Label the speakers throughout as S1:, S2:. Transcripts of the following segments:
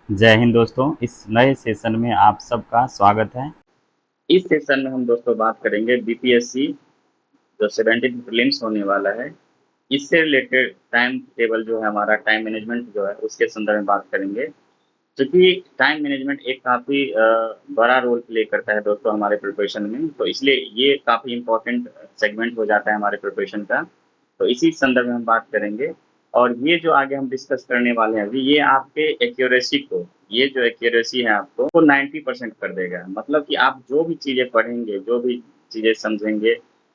S1: जय हिंद दोस्तों। इस नए सेशन में आप सबका स्वागत है। इस सेशन में हम दोस्तों बात करेंगे बीपीएससी जो 17 प्रीलिम्स होने वाला है, इससे रिलेटेड टाइम टेबल जो है, हमारा टाइम मैनेजमेंट जो है उसके संदर्भ में बात करेंगे। क्योंकि टाइम मैनेजमेंट एक काफ़ी बड़ा रोल प्ले करता है दोस्तों हमारे प्रिपरेशन में, तो इसलिए ये काफ़ी इम्पोर्टेंट सेगमेंट हो जाता है हमारे प्रिपरेशन का। तो इसी संदर्भ में हम बात करेंगे। और ये जो आगे हम डिस्कस करने वाले हैं अभी, ये आपके एक्यूरेसी को, ये जो एक्यूरेसी है आपको वो 90% कर देगा। मतलब कि आप जो भी चीज़ें पढ़ेंगे, जो भी चीज़ें समझेंगे,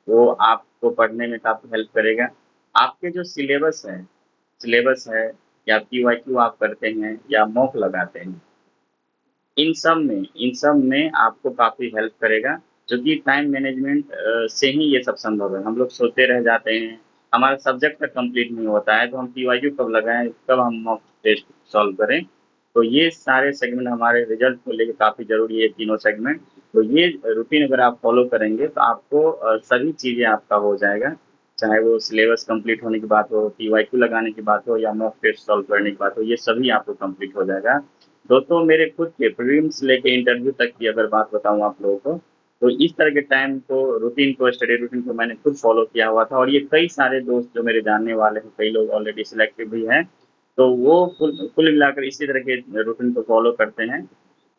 S1: वो आपको पढ़ने में काफ़ी हेल्प करेगा। आपके जो सिलेबस है या पीवाईक्यू आप करते हैं या मॉक लगाते हैं, इन सब में आपको काफ़ी हेल्प करेगा। जो कि टाइम मैनेजमेंट से ही ये सब संभव है। हम लोग सोते रह जाते हैं, हमारा सब्जेक्ट तक कंप्लीट नहीं होता है, तो हम पीवाईक्यू कब लगाएं, कब हम मॉक टेस्ट सॉल्व करें। तो ये सारे सेगमेंट हमारे रिजल्ट को लेके काफ़ी ज़रूरी है, तीनों सेगमेंट। तो ये रूटीन अगर आप फॉलो करेंगे तो आपको सभी चीज़ें आपका हो जाएगा। चाहे वो सिलेबस कंप्लीट होने की बात हो, पीवाईक्यू लगाने की बात हो, या मॉक टेस्ट सॉल्व करने की बात हो, ये सभी आपको कंप्लीट हो जाएगा। दोस्तों मेरे खुद के प्रीलिम्स लेके इंटरव्यू तक की अगर बात बताऊं आप लोगों को, तो इस तरह के टाइम को, रूटीन को, स्टडी रूटीन को मैंने खुद फॉलो किया हुआ था। और ये कई सारे दोस्त जो मेरे जानने वाले हैं, कई लोग ऑलरेडी सिलेक्टेड भी हैं, तो वो कुल कुल मिलाकर इसी तरह के रूटीन को फॉलो करते हैं।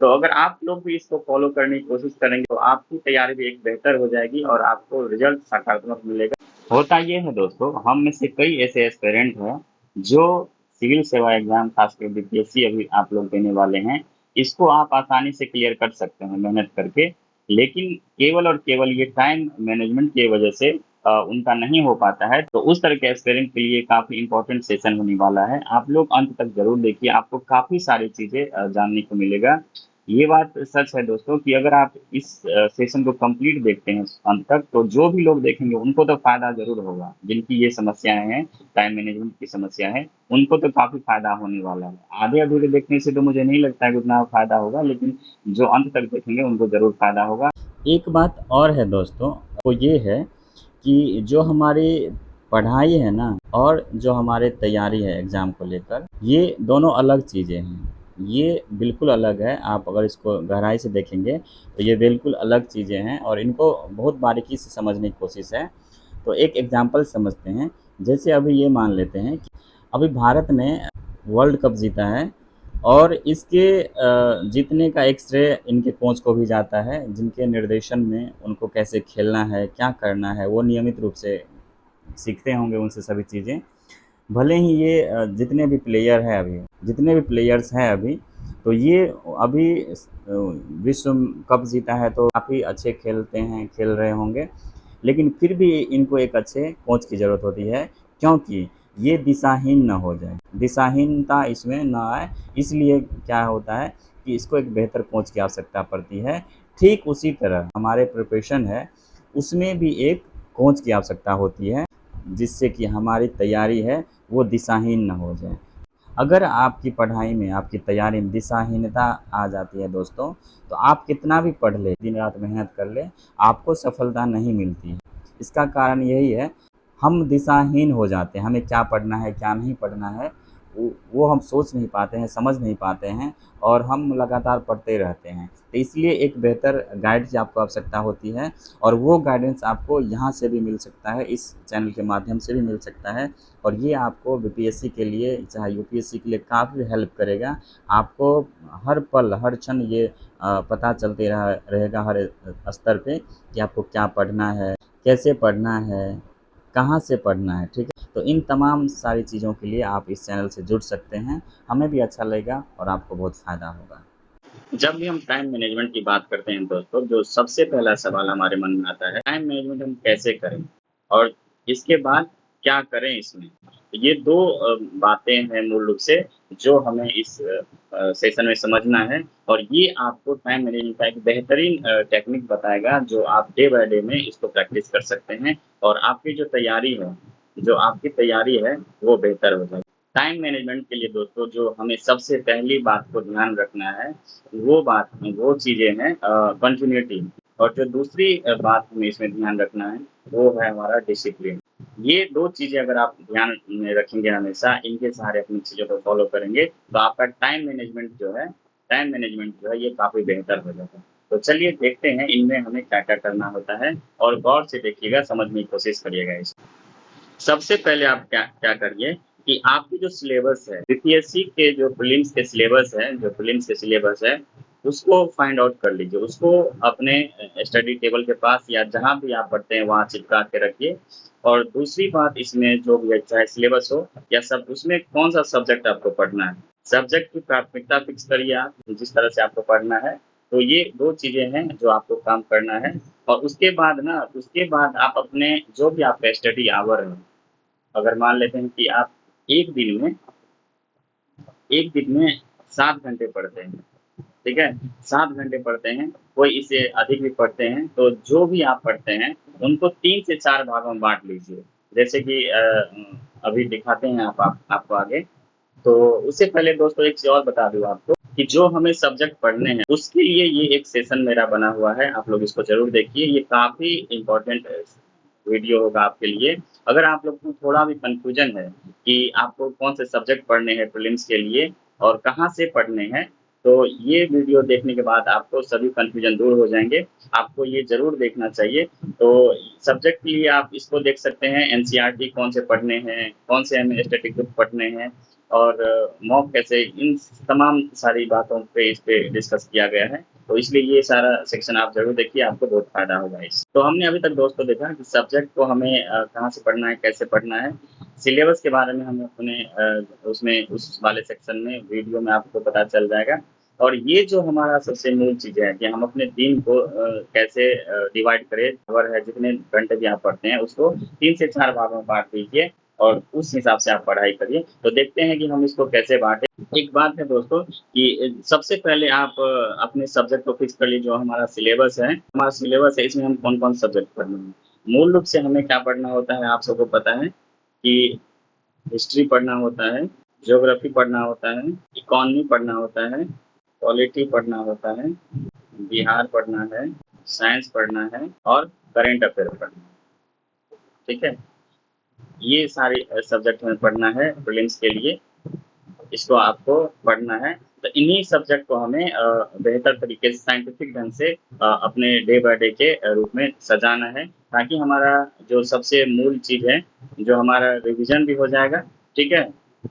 S1: तो अगर आप लोग भी इसको फॉलो करने की कोशिश करेंगे तो आपकी तैयारी भी एक बेहतर हो जाएगी और आपको रिजल्ट सकारात्मक मिलेगा। होता ये है दोस्तों, हम में से कई ऐसे एस्पिरेंट हैं जो सिविल सेवा एग्जाम, खासकर बीपीएससी अभी आप लोग देने वाले हैं, इसको आप आसानी से क्लियर कर सकते हैं मेहनत करके। लेकिन केवल और केवल ये टाइम मैनेजमेंट की वजह से उनका नहीं हो पाता है। तो उस तरह के एस्पिरेंट के लिए काफ़ी इंपॉर्टेंट सेशन होने वाला है। आप लोग अंत तक जरूर देखिए, आपको काफ़ी सारी चीज़ें जानने को मिलेगा। ये बात सच है दोस्तों कि अगर आप इस सेशन को कंप्लीट देखते हैं अंत तक, तो जो भी लोग देखेंगे उनको तो फायदा जरूर होगा। जिनकी ये समस्याएं हैं, टाइम मैनेजमेंट की समस्या है, उनको तो काफी फायदा होने वाला है। आधे अधूरे देखने से तो मुझे नहीं लगता है कि उतना फायदा होगा, लेकिन जो अंत तक देखेंगे उनको जरूर फायदा होगा। एक बात और है दोस्तों, वो ये है कि जो हमारी पढ़ाई है ना, और जो हमारे तैयारी है एग्ज़ाम को लेकर, ये दोनों अलग चीज़ें हैं। ये बिल्कुल अलग है। आप अगर इसको गहराई से देखेंगे तो ये बिल्कुल अलग चीज़ें हैं और इनको बहुत बारीकी से समझने की कोशिश है। तो एक एग्ज़ाम्पल समझते हैं। जैसे अभी ये मान लेते हैं कि अभी भारत ने वर्ल्ड कप जीता है, और इसके जीतने का एक श्रेय इनके कोच को भी जाता है, जिनके निर्देशन में उनको कैसे खेलना है, क्या करना है, वो नियमित रूप से सीखते होंगे उनसे सभी चीज़ें। भले ही ये जितने भी प्लेयर हैं अभी, जितने भी प्लेयर्स हैं अभी, तो ये अभी विश्व कप जीता है तो काफ़ी अच्छे खेलते हैं, खेल रहे होंगे। लेकिन फिर भी इनको एक अच्छे कोच की ज़रूरत होती है, क्योंकि ये दिशाहीन ना हो जाए, दिशाहीनता इसमें ना आए। इसलिए क्या होता है कि इसको एक बेहतर कोच की आवश्यकता पड़ती है। ठीक उसी तरह हमारे प्रिपरेशन है, उसमें भी एक कोच की आवश्यकता होती है, जिससे कि हमारी तैयारी है वो दिशाहीन ना हो जाए। अगर आपकी पढ़ाई में, आपकी तैयारी में दिशाहीनता आ जाती है दोस्तों, तो आप कितना भी पढ़ लें, दिन रात मेहनत कर लें, आपको सफलता नहीं मिलती है। इसका कारण यही है, हम दिशाहीन हो जाते हैं। हमें क्या पढ़ना है, क्या नहीं पढ़ना है, वो हम सोच नहीं पाते हैं, समझ नहीं पाते हैं, और हम लगातार पढ़ते रहते हैं। तो इसलिए एक बेहतर गाइड की आपको आवश्यकता होती है, और वो गाइडेंस आपको यहाँ से भी मिल सकता है, इस चैनल के माध्यम से भी मिल सकता है। और ये आपको बीपीएससी के लिए, चाहे यूपीएससी के लिए काफ़ी हेल्प करेगा। आपको हर पल, हर क्षण ये पता चलते रहेगा हर स्तर पे कि आपको क्या पढ़ना है, कैसे पढ़ना है, कहाँ से पढ़ना है, ठीक है? तो इन तमाम सारी चीज़ों के लिए आप इस चैनल से जुड़ सकते हैं। हमें भी अच्छा लगेगा और आपको बहुत फ़ायदा होगा। जब भी हम टाइम मैनेजमेंट की बात करते हैं दोस्तों, जो सबसे पहला सवाल हमारे मन में आता है, टाइम मैनेजमेंट हम कैसे करें और इसके बाद क्या करें इसमें। तो ये दो बातें हैं मूल रूप से, जो हमें इस सेशन में समझना है। और ये आपको टाइम मैनेजमेंट का एक बेहतरीन टेक्निक बताएगा, जो आप डे बाय डे में इसको प्रैक्टिस कर सकते हैं, और आपकी जो आपकी तैयारी है वो बेहतर हो जाएगी। टाइम मैनेजमेंट के लिए दोस्तों जो हमें सबसे पहली बात को ध्यान रखना है, वो चीज़ें हैं कंटिन्यूटी। और जो दूसरी बात हमें इसमें ध्यान रखना है, वो है हमारा डिसिप्लिन। ये 2 चीज़ें अगर आप ध्यान में रखेंगे हमेशा, इनके सहारे अपनी चीज़ों को फ़ॉलो करेंगे, तो आपका टाइम मैनेजमेंट जो है ये काफ़ी बेहतर हो जाता है। तो चलिए देखते हैं इनमें हमें क्या-क्या करना होता है और गौर से देखिएगा, समझने की कोशिश करिएगा इसको। सबसे पहले आप क्या क्या करिए कि आपकी जो सिलेबस है, बीपीएससी के जो प्रीलिम्स के सिलेबस है, उसको फाइंड आउट कर लीजिए। उसको अपने स्टडी टेबल के पास या जहाँ भी आप पढ़ते हैं वहाँ चिपका के रखिए। और दूसरी बात इसमें जो भी है, चाहे सिलेबस हो या सब, उसमें कौन-सा सब्जेक्ट आपको पढ़ना है। सब्जेक्ट की प्राथमिकता फिक्स करिए आप, जिस तरह से आपको पढ़ना है। तो ये 2 चीज़ें हैं जो आपको काम करना है। और उसके बाद आप अपने जो भी आपका स्टडी आवर है, अगर मान लेते हैं कि आप एक दिन में एक दिन में 7 घंटे पढ़ते हैं, ठीक है? 7 घंटे पढ़ते हैं, कोई इससे अधिक भी पढ़ते हैं, तो जो भी आप पढ़ते हैं, उनको 3 से 4 भागों में बाँट लीजिए। जैसे कि अभी दिखाते हैं आपको आगे। तो उससे पहले दोस्तों एक चीज़ और बता दूँ आपको कि जो हमें सब्जेक्ट पढ़ने हैं, उसके लिए ये एक सेशन मेरा बना हुआ है, आप लोग इसको ज़रूर देखिए। ये काफ़ी इम्पोर्टेंट वीडियो होगा आपके लिए। अगर आप लोग को थोड़ा भी कन्फ्यूजन है कि आपको कौन से सब्जेक्ट पढ़ने हैं प्रीलिम्स के लिए और कहाँ से पढ़ने हैं, तो ये वीडियो देखने के बाद आपको सभी कन्फ्यूजन दूर हो जाएँगे। आपको ये ज़रूर देखना चाहिए। तो सब्जेक्ट के लिए आप इसको देख सकते हैं, एनसीईआरटी कौन से पढ़ने हैं, कौन से हमें स्टैटिक बुक पढ़ने हैं और मॉक कैसे, इन तमाम सारी बातों पे इस पे डिस्कस किया गया है। तो इसलिए ये सारा सेक्शन आप ज़रूर देखिए, आपको बहुत फ़ायदा होगा इससे। तो हमने अभी तक दोस्तों देखा कि सब्जेक्ट को हमें कहाँ से पढ़ना है, कैसे पढ़ना है। सिलेबस के बारे में हमें अपने उसमें उस वाले सेक्शन में वीडियो में आपको पता चल जाएगा। और ये जो हमारा सबसे मूल चीज़ है कि हम अपने दिन को कैसे डिवाइड करें, खबर है जितने घंटे भी आप पढ़ते हैं उसको 3 से 4 भागों में बाँट दीजिए और उस हिसाब से आप पढ़ाई करिए। तो देखते हैं कि हम इसको कैसे बाँटें। एक बात है दोस्तों कि सबसे पहले आप अपने सब्जेक्ट को फिक्स कर लीजिए। जो हमारा सिलेबस है इसमें हम कौन-कौन सब्जेक्ट पढ़ने हैं। मूल रूप से हमें क्या पढ़ना होता है, आप सबको पता है कि हिस्ट्री पढ़ना होता है, ज्योग्राफी पढ़ना होता है, इकोनॉमी पढ़ना होता है, पॉलिटी पढ़ना होता है, बिहार पढ़ना है, साइंस पढ़ना है और करंट अफेयर पढ़ना है। ठीक है? ये सारे सब्जेक्ट हमें पढ़ना है प्रीलिम्स के लिए। इसको आपको पढ़ना है। तो इन्हीं सब्जेक्ट को हमें बेहतर तरीके से साइंटिफिक ढंग से अपने डे बाय डे के रूप में सजाना है, ताकि हमारा जो सबसे मूल चीज़ है, जो हमारा रिवीजन भी हो जाएगा, ठीक है?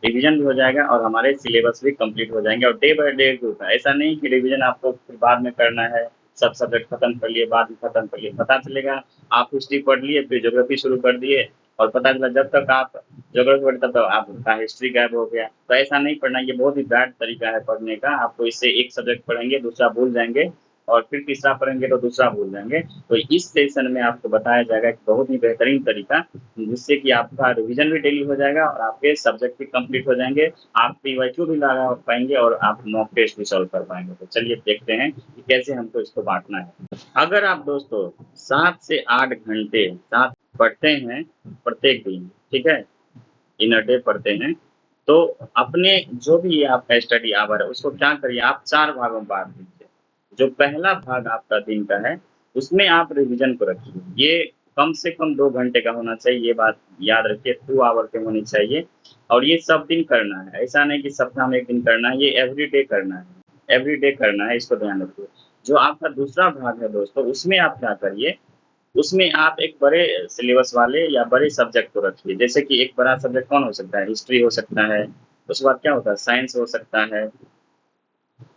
S1: रिवीजन भी हो जाएगा और हमारे सिलेबस भी कंप्लीट हो जाएँगे और डे बाय डे ग्रुप है। ऐसा नहीं कि रिवीजन आपको फिर बाद में करना है, सब सब्जेक्ट खत्म कर लिए, बाद में खत्म कर लिए। पता चलेगा आप हिस्ट्री पढ़ लिए, फिर ज्योग्राफी शुरू कर दिए और पता चला जब तक आप ज्योग्राफी पढ़ते तब तक आपका हिस्ट्री गायब हो गया। तो ऐसा नहीं पढ़ना, ये बहुत ही बैड तरीका है पढ़ने का। आपको इससे एक सब्जेक्ट पढ़ेंगे, दूसरा भूल जाएँगे और फिर तीसरा पढ़ेंगे तो दूसरा भूल जाएँगे। तो इस सेशन में आपको बताया जाएगा कि बहुत ही बेहतरीन तरीका, जिससे कि आपका रिवीजन भी डेली हो जाएगा और आपके सब्जेक्ट भी कंप्लीट हो जाएँगे। आप पीवाईक्यू भी लगा पाएँगे और आप मॉक टेस्ट भी सॉल्व कर पाएँगे। तो चलिए देखते हैं कि कैसे हमको इसको बाँटना है। अगर आप दोस्तों 7 से 8 घंटे साथ पढ़ते हैं प्रत्येक दिन, ठीक है? इन अ डे पढ़ते हैं, तो अपने जो भी आपका स्टडी आवर है उसको क्या करिए, आप 4 भागों में बाँट दीजिए। जो पहला भाग आपका दिन का है, उसमें आप रिवीजन को रखिए। ये कम से कम 2 घंटे का होना चाहिए, ये बात याद रखिए, 2 आवर की होनी चाहिए और ये सब दिन करना है। ऐसा नहीं कि सप्ताह में 1 दिन करना है, ये एवरीडे करना है। एवरीडे करना है, इसको ध्यान रखिए। जो आपका दूसरा भाग है दोस्तों, उसमें आप क्या करिए, उसमें आप एक बड़े सिलेबस वाले या बड़े सब्जेक्ट को रखिए। जैसे कि एक बड़ा सब्जेक्ट कौन हो सकता है? हिस्ट्री हो सकता है, उसके बाद क्या होता है, साइंस हो सकता है,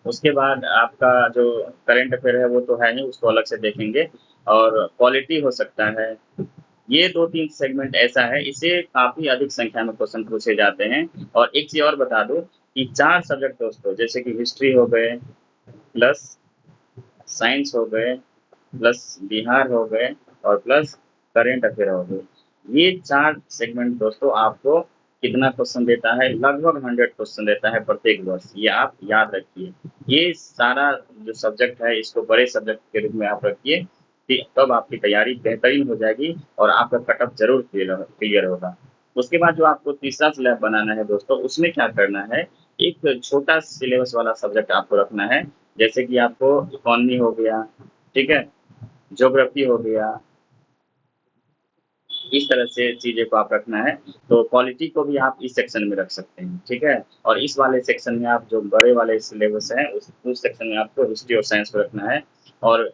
S1: उसके बाद आपका जो करंट अफेयर है वो तो है ही, उसको अलग से देखेंगे और पॉलिटी हो सकता है। ये 2-3 सेगमेंट ऐसा है, इससे काफ़ी अधिक संख्या में क्वेश्चन पूछे जाते हैं। और एक चीज़ और बता दूँ कि 4 सब्जेक्ट दोस्तों, जैसे कि हिस्ट्री हो गए, प्लस साइंस हो गए, प्लस बिहार हो गए और प्लस करंट अफेयर हो गए। ये 4 सेगमेंट दोस्तों आपको कितना क्वेश्चन देता है? लगभग 100 क्वेश्चन देता है प्रत्येक वर्ष। ये आप याद रखिए। ये सारा जो सब्जेक्ट है इसको बड़े सब्जेक्ट के रूप में आप रखिए, कि तब आपकी तैयारी बेहतरीन हो जाएगी और आपका कट ऑफ ज़रूर क्लियर होगा। उसके बाद जो आपको तीसरा स्लैब बनाना है दोस्तों, उसमें क्या करना है, एक छोटा सिलेबस वाला सब्जेक्ट आपको रखना है। जैसे कि आपको इकोनॉमी हो गया, ठीक है? ज्योग्राफी हो गया, इस तरह से चीज़ें को आप रखना है। तो पॉलिटी को भी आप इस सेक्शन में रख सकते हैं, ठीक है? और इस वाले सेक्शन में आप जो बड़े वाले सिलेबस हैं उस सेक्शन में आपको हिस्ट्री और साइंस को रखना है और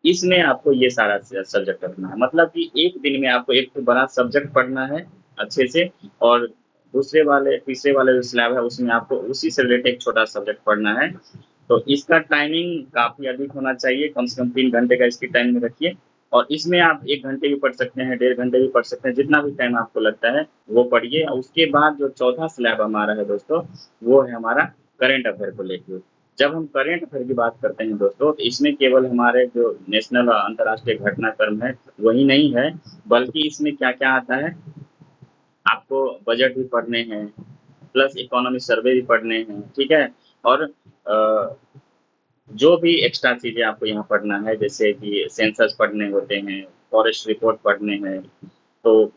S1: इसमें आपको ये सारा सब्जेक्ट रखना है। मतलब कि एक दिन में आपको एक तो बड़ा सब्जेक्ट पढ़ना है अच्छे से और दूसरे वाले तीसरे वाले जो स्लैब है उसमें आपको उसी से रिलेटेड एक छोटा सब्जेक्ट पढ़ना है। तो इसका टाइमिंग काफ़ी अधिक होना चाहिए, कम से कम 3 घंटे का इसकी टाइमिंग रखिए और इसमें आप 1 घंटे भी पढ़ सकते हैं, 1.5 घंटे भी पढ़ सकते हैं, जितना भी टाइम आपको लगता है वो पढ़िए। और उसके बाद जो चौथा स्लैब हमारा है दोस्तों, वो है हमारा करंट अफेयर को लेके। जब हम करंट अफेयर की बात करते हैं दोस्तों, तो इसमें केवल हमारे जो नेशनल और अंतर्राष्ट्रीय घटनाक्रम है वही नहीं है, बल्कि इसमें क्या-क्या आता है, आपको बजट भी पढ़ने हैं, प्लस इकोनॉमी सर्वे भी पढ़ने हैं, ठीक है? और जो भी एक्स्ट्रा चीज़ें आपको यहाँ पढ़ना है, जैसे कि सेंसस पढ़ने होते हैं, फॉरेस्ट रिपोर्ट पढ़ने हैं, तो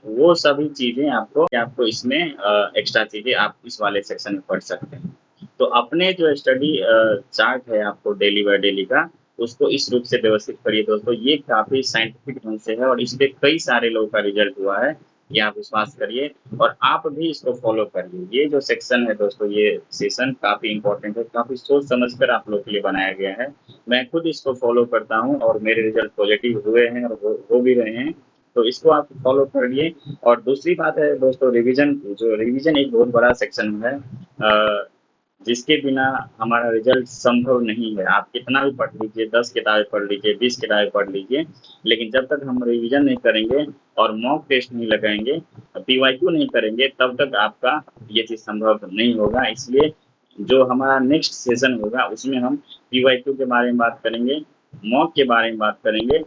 S1: वो सभी चीज़ें आपको इसमें एक्स्ट्रा चीज़ें आप इस वाले सेक्शन में पढ़ सकते हैं। तो अपने जो स्टडी चार्ट है आपको डेली बाय डेली का, उसको इस रूप से व्यवस्थित करिए दोस्तों। ये काफ़ी साइंटिफिक ढंग से है और इस पे कई सारे लोगों का रिजल्ट हुआ है, ये आप विश्वास करिए और आप भी इसको फॉलो करिए। ये जो सेक्शन है दोस्तों, ये सेशन काफ़ी इम्पोर्टेंट है, काफ़ी सोच समझ कर आप लोग के लिए बनाया गया है। मैं खुद इसको फॉलो करता हूँ और मेरे रिजल्ट पॉजिटिव हुए हैं और हो भी रहे हैं। तो इसको आप फॉलो करिए। और दूसरी बात है दोस्तों, रिवीजन एक बहुत बड़ा सेक्शन है, जिसके बिना हमारा रिजल्ट संभव नहीं है। आप कितना भी पढ़ लीजिए, 10 किताबें पढ़ लीजिए, 20 किताबें पढ़ लीजिए, लेकिन जब तक हम रिवीजन नहीं करेंगे और मॉक टेस्ट नहीं लगाएंगे, पीवाईक्यू नहीं करेंगे, तब तक आपका ये चीज़ संभव नहीं होगा। इसलिए जो हमारा नेक्स्ट सेशन होगा उसमें हम पीवाईक्यू के बारे में बात करेंगे, मॉक के बारे में बात करेंगे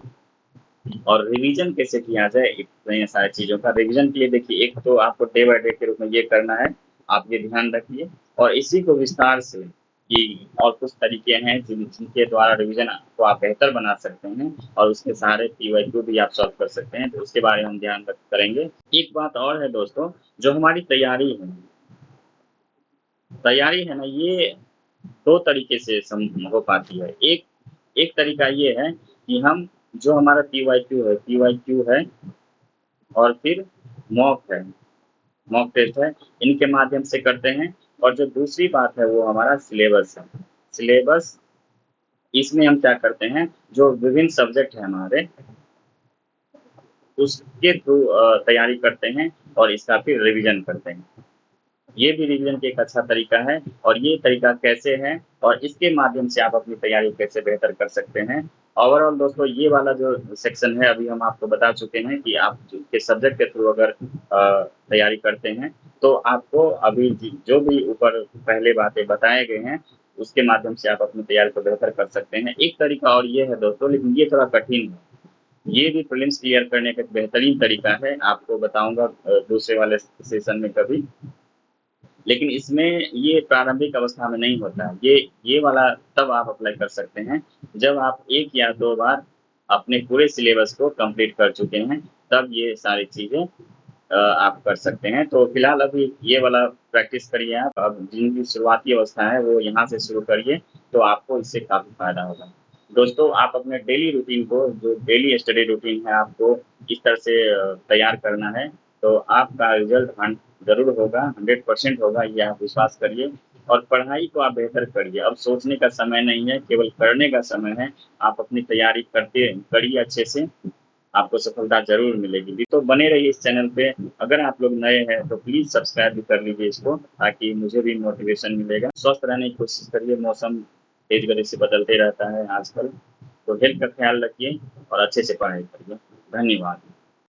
S1: और रिवीजन कैसे किया जाए, इतने सारी चीज़ों का। रिवीजन के लिए देखिए, एक तो आपको डे बाय डे के रूप में ये करना है, आप ये ध्यान रखिए और इसी को विस्तार से कि और कुछ तरीके हैं जिनके द्वारा रिवीजन को आप बेहतर बना सकते हैं और उसके सहारे पीवाईक्यू भी आप सॉल्व कर सकते हैं, तो उसके बारे में हम ध्यान करेंगे। एक बात और है दोस्तों, जो हमारी तैयारी है ना, ये 2 तरीके से हो पाती है। एक एक तरीका ये है कि हम जो हमारा पीवाईक्यू है और फिर मॉक है, मॉक टेस्ट है, इनके माध्यम से करते हैं। और जो दूसरी बात है वो हमारा सिलेबस है। सिलेबस, इसमें हम क्या करते हैं, जो विभिन्न सब्जेक्ट हैं हमारे, उसके थ्रू तैयारी करते हैं और इसका फिर रिवीजन करते हैं। ये भी रिवीजन का एक अच्छा तरीका है और ये तरीका कैसे है और इसके माध्यम से आप अपनी तैयारी कैसे बेहतर कर सकते हैं। ओवरऑल दोस्तों, ये वाला जो सेक्शन है अभी हम आपको बता चुके हैं कि आप के सब्जेक्ट के थ्रू अगर तैयारी करते हैं तो आपको अभी जो भी ऊपर पहले बातें बताए गए हैं उसके माध्यम से आप अपनी तैयारी को बेहतर कर सकते हैं। एक तरीका और ये है दोस्तों, लेकिन ये थोड़ा कठिन है, ये भी प्रीलिम्स क्लियर करने का एक बेहतरीन तरीका है, आपको बताऊंगा दूसरे वाले सेशन में कभी। लेकिन इसमें ये प्रारंभिक अवस्था में नहीं होता है। ये वाला तब आप अप्लाई कर सकते हैं जब आप 1 या 2 बार अपने पूरे सिलेबस को कंप्लीट कर चुके हैं, तब ये सारी चीज़ें आप कर सकते हैं। तो फिलहाल अभी ये वाला प्रैक्टिस करिए आप। अब जिनकी शुरुआती अवस्था है वो यहाँ से शुरू करिए, तो आपको इससे काफ़ी फ़ायदा होगा। दोस्तों, आप अपने डेली रूटीन को, जो डेली स्टडी रूटीन है, आपको इस तरह से तैयार करना है, तो आपका रिजल्ट ज़रूर होगा, 100% होगा, ये आप विश्वास करिए। और पढ़ाई को आप बेहतर करिए। अब सोचने का समय नहीं है, केवल करने का समय है। आप अपनी तैयारी करिए अच्छे से, आपको सफलता ज़रूर मिलेगी। तो बने रहिए इस चैनल पे। अगर आप लोग नए हैं तो प्लीज़ सब्सक्राइब भी कर लीजिए इसको, ताकि मुझे भी मोटिवेशन मिलेगा। स्वस्थ रहने की कोशिश करिए, मौसम तेज़ गति से बदलते रहता है आजकल, तो हेल्थ का ख्याल रखिए और अच्छे से पढ़ाई करिए। धन्यवाद।